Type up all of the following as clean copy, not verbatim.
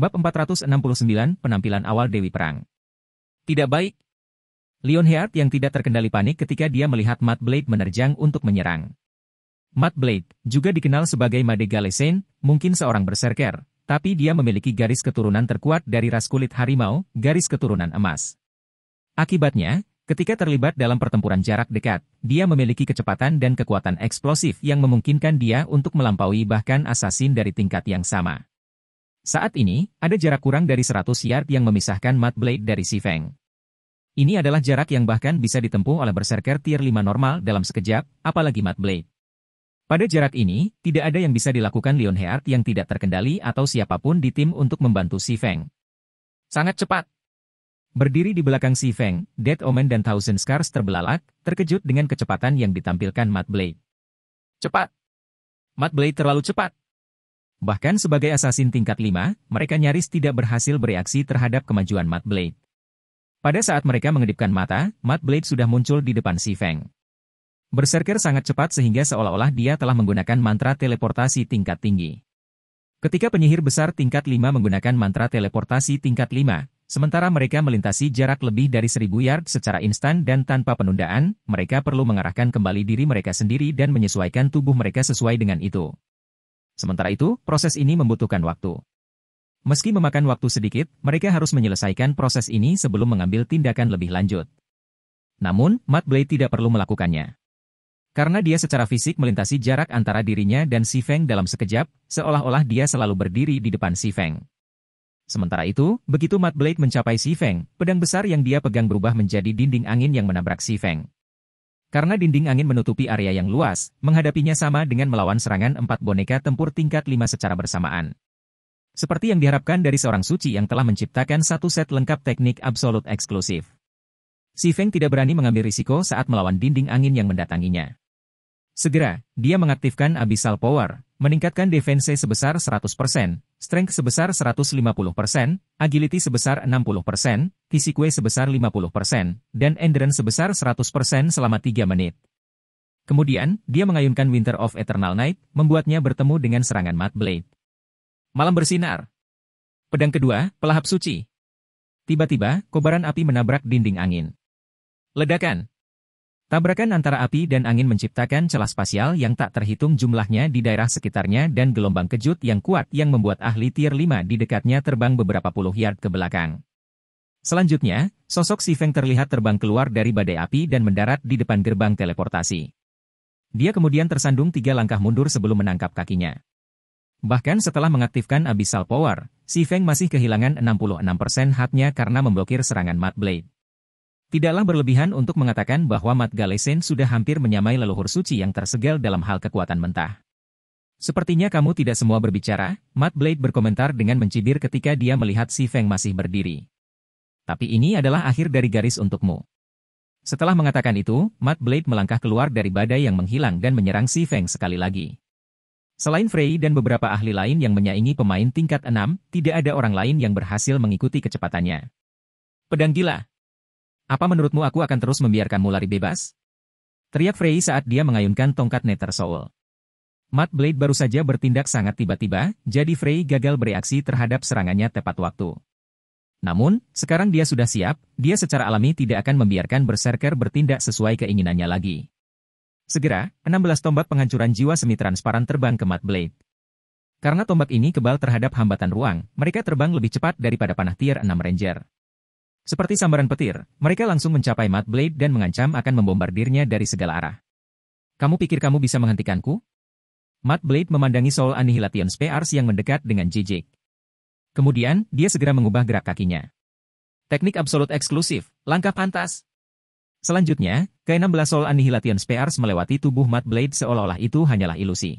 Bab 469, Penampilan Awal Dewi Perang. Tidak baik. Lionheart yang tidak terkendali panik ketika dia melihat Mad Blade menerjang untuk menyerang. Mad Blade, juga dikenal sebagai Made Galesen, mungkin seorang berserker, tapi dia memiliki garis keturunan terkuat dari ras kulit harimau, garis keturunan emas. Akibatnya, ketika terlibat dalam pertempuran jarak dekat, dia memiliki kecepatan dan kekuatan eksplosif yang memungkinkan dia untuk melampaui bahkan assassin dari tingkat yang sama. Saat ini, ada jarak kurang dari 100 yard yang memisahkan Mad Blade dari Si Feng. Ini adalah jarak yang bahkan bisa ditempuh oleh berserker tier 5 normal dalam sekejap, apalagi Mad Blade. Pada jarak ini, tidak ada yang bisa dilakukan Lionheart yang tidak terkendali atau siapapun di tim untuk membantu Si Feng. Sangat cepat. Berdiri di belakang Si Feng, Dead Omen dan Thousand Scars terbelalak, terkejut dengan kecepatan yang ditampilkan Mad Blade. Cepat. Mad Blade terlalu cepat. Bahkan sebagai assassin tingkat 5, mereka nyaris tidak berhasil bereaksi terhadap kemajuan Mad Blade. Pada saat mereka mengedipkan mata, Mad Blade sudah muncul di depan Si Feng. Berserker sangat cepat sehingga seolah-olah dia telah menggunakan mantra teleportasi tingkat tinggi. Ketika penyihir besar tingkat 5 menggunakan mantra teleportasi tingkat 5, sementara mereka melintasi jarak lebih dari 1000 yard secara instan dan tanpa penundaan, mereka perlu mengarahkan kembali diri mereka sendiri dan menyesuaikan tubuh mereka sesuai dengan itu. Sementara itu, proses ini membutuhkan waktu. Meski memakan waktu sedikit, mereka harus menyelesaikan proses ini sebelum mengambil tindakan lebih lanjut. Namun, Mad Blade tidak perlu melakukannya. Karena dia secara fisik melintasi jarak antara dirinya dan Si Feng dalam sekejap, seolah-olah dia selalu berdiri di depan Si Feng. Sementara itu, begitu Mad Blade mencapai Si Feng, pedang besar yang dia pegang berubah menjadi dinding angin yang menabrak Si Feng. Karena dinding angin menutupi area yang luas, menghadapinya sama dengan melawan serangan 4 boneka tempur tingkat 5 secara bersamaan. Seperti yang diharapkan dari seorang suci yang telah menciptakan satu set lengkap teknik absolut eksklusif. Si Feng tidak berani mengambil risiko saat melawan dinding angin yang mendatanginya. Segera, dia mengaktifkan Abyssal Power, meningkatkan defense sebesar 100%, strength sebesar 150%, agility sebesar 60%, physique sebesar 50%, dan endurance sebesar 100% selama 3 menit. Kemudian, dia mengayunkan Winter of Eternal Night, membuatnya bertemu dengan serangan Mad Blade. Malam bersinar. Pedang kedua, pelahap suci. Tiba-tiba, kobaran api menabrak dinding angin. Ledakan. Tabrakan antara api dan angin menciptakan celah spasial yang tak terhitung jumlahnya di daerah sekitarnya dan gelombang kejut yang kuat yang membuat ahli tier 5 di dekatnya terbang beberapa puluh yard ke belakang. Selanjutnya, sosok Si Feng terlihat terbang keluar dari badai api dan mendarat di depan gerbang teleportasi. Dia kemudian tersandung 3 langkah mundur sebelum menangkap kakinya. Bahkan setelah mengaktifkan Abyssal Power, Si Feng masih kehilangan 66% HP-nya karena memblokir serangan Mad Blade. Tidaklah berlebihan untuk mengatakan bahwa Mad Galesen sudah hampir menyamai leluhur suci yang tersegel dalam hal kekuatan mentah. Sepertinya kamu tidak semua berbicara, Mad Blade berkomentar dengan mencibir ketika dia melihat Si Feng masih berdiri. Tapi ini adalah akhir dari garis untukmu. Setelah mengatakan itu, Mad Blade melangkah keluar dari badai yang menghilang dan menyerang Si Feng sekali lagi. Selain Frey dan beberapa ahli lain yang menyaingi pemain tingkat 6, tidak ada orang lain yang berhasil mengikuti kecepatannya. Pedang gila. Apa menurutmu aku akan terus membiarkanmu lari bebas? Teriak Frey saat dia mengayunkan tongkat Nether Soul. Mad Blade baru saja bertindak sangat tiba-tiba, jadi Frey gagal bereaksi terhadap serangannya tepat waktu. Namun, sekarang dia sudah siap, dia secara alami tidak akan membiarkan berserker bertindak sesuai keinginannya lagi. Segera, 16 tombak penghancuran jiwa semi-transparan terbang ke Mad Blade. Karena tombak ini kebal terhadap hambatan ruang, mereka terbang lebih cepat daripada panah tier 6 Ranger. Seperti sambaran petir, mereka langsung mencapai Mad Blade dan mengancam akan membombardirnya dari segala arah. Kamu pikir kamu bisa menghentikanku? Mad Blade memandangi Soul Annihilation Spears yang mendekat dengan jijik. Kemudian, dia segera mengubah gerak kakinya. Teknik absolut eksklusif, langkah pantas. Selanjutnya, ke-16 Soul Annihilation Spears melewati tubuh Mad Blade seolah-olah itu hanyalah ilusi.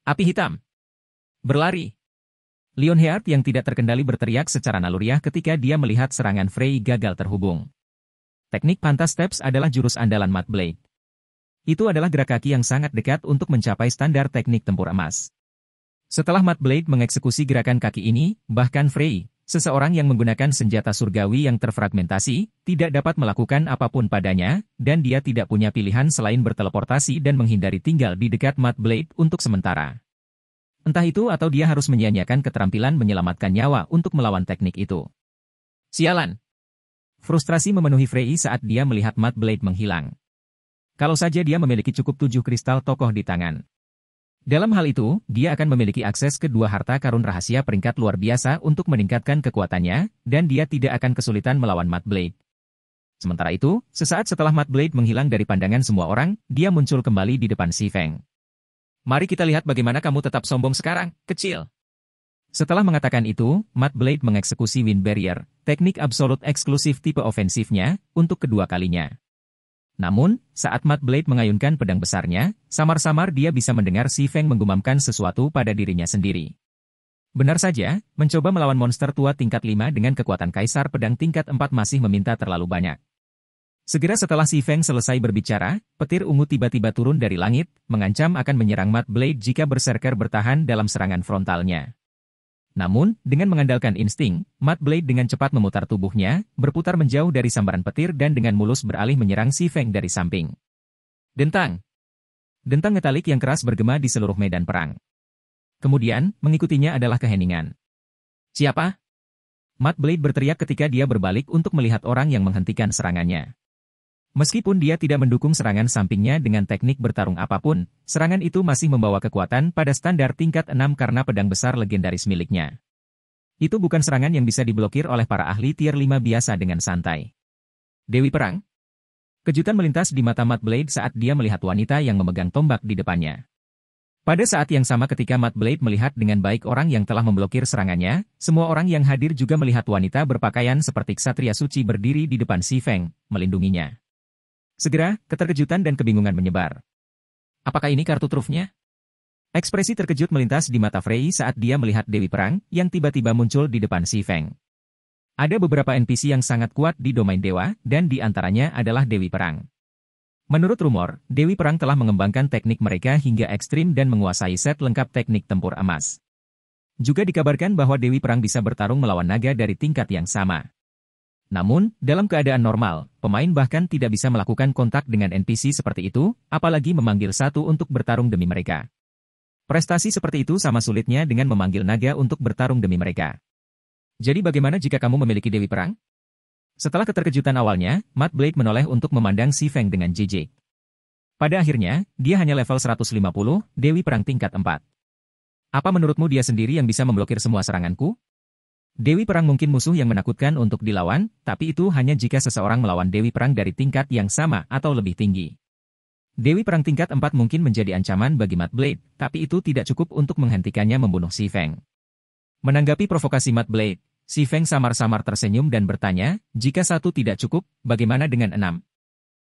Api hitam. Berlari. Lionheart yang tidak terkendali berteriak secara naluriah ketika dia melihat serangan Frey gagal terhubung. Teknik Pantas Steps adalah jurus andalan Mad Blade. Itu adalah gerak kaki yang sangat dekat untuk mencapai standar teknik tempur emas. Setelah Mad Blade mengeksekusi gerakan kaki ini, bahkan Frey, seseorang yang menggunakan senjata surgawi yang terfragmentasi, tidak dapat melakukan apapun padanya, dan dia tidak punya pilihan selain berteleportasi dan menghindari tinggal di dekat Mad Blade untuk sementara. Entah itu atau dia harus menyia-nyiakan keterampilan menyelamatkan nyawa untuk melawan teknik itu. Sialan! Frustrasi memenuhi Frey saat dia melihat Mad Blade menghilang. Kalau saja dia memiliki cukup 7 kristal tokoh di tangan. Dalam hal itu, dia akan memiliki akses ke 2 harta karun rahasia peringkat luar biasa untuk meningkatkan kekuatannya, dan dia tidak akan kesulitan melawan Mad Blade. Sementara itu, sesaat setelah Mad Blade menghilang dari pandangan semua orang, dia muncul kembali di depan Si Feng. Mari kita lihat bagaimana kamu tetap sombong sekarang, kecil. Setelah mengatakan itu, Mad Blade mengeksekusi Wind Barrier, teknik absolut eksklusif tipe ofensifnya, untuk kedua kalinya. Namun, saat Mad Blade mengayunkan pedang besarnya, samar-samar dia bisa mendengar Si Feng menggumamkan sesuatu pada dirinya sendiri. Benar saja, mencoba melawan monster tua tingkat 5 dengan kekuatan kaisar pedang tingkat 4 masih meminta terlalu banyak. Segera setelah Si Feng selesai berbicara, petir ungu tiba-tiba turun dari langit, mengancam akan menyerang Mad Blade jika Berserker bertahan dalam serangan frontalnya. Namun, dengan mengandalkan insting, Mad Blade dengan cepat memutar tubuhnya, berputar menjauh dari sambaran petir dan dengan mulus beralih menyerang Si Feng dari samping. Dentang! Dentang metalik yang keras bergema di seluruh medan perang. Kemudian, mengikutinya adalah keheningan. Siapa? Mad Blade berteriak ketika dia berbalik untuk melihat orang yang menghentikan serangannya. Meskipun dia tidak mendukung serangan sampingnya dengan teknik bertarung apapun, serangan itu masih membawa kekuatan pada standar tingkat 6 karena pedang besar legendaris miliknya. Itu bukan serangan yang bisa diblokir oleh para ahli tier 5 biasa dengan santai. Dewi Perang? Kejutan melintas di mata Mad Blade saat dia melihat wanita yang memegang tombak di depannya. Pada saat yang sama ketika Mad Blade melihat dengan baik orang yang telah memblokir serangannya, semua orang yang hadir juga melihat wanita berpakaian seperti ksatria suci berdiri di depan Si Feng, melindunginya. Segera, keterkejutan dan kebingungan menyebar. Apakah ini kartu trufnya? Ekspresi terkejut melintas di mata Frey saat dia melihat Dewi Perang, yang tiba-tiba muncul di depan Si Feng. Ada beberapa NPC yang sangat kuat di domain dewa, dan di antaranya adalah Dewi Perang. Menurut rumor, Dewi Perang telah mengembangkan teknik mereka hingga ekstrim dan menguasai set lengkap teknik tempur emas. Juga dikabarkan bahwa Dewi Perang bisa bertarung melawan naga dari tingkat yang sama. Namun, dalam keadaan normal, pemain bahkan tidak bisa melakukan kontak dengan NPC seperti itu, apalagi memanggil satu untuk bertarung demi mereka. Prestasi seperti itu sama sulitnya dengan memanggil naga untuk bertarung demi mereka. Jadi bagaimana jika kamu memiliki Dewi Perang? Setelah keterkejutan awalnya, Mad Blade menoleh untuk memandang Si Feng dengan jijik. Pada akhirnya, dia hanya level 150, Dewi Perang tingkat 4. Apa menurutmu dia sendiri yang bisa memblokir semua seranganku? Dewi Perang mungkin musuh yang menakutkan untuk dilawan, tapi itu hanya jika seseorang melawan Dewi Perang dari tingkat yang sama atau lebih tinggi. Dewi Perang tingkat 4 mungkin menjadi ancaman bagi Mad Blade, tapi itu tidak cukup untuk menghentikannya membunuh Si Feng. Menanggapi provokasi Mad Blade, Si Feng samar-samar tersenyum dan bertanya, jika 1 tidak cukup, bagaimana dengan 6?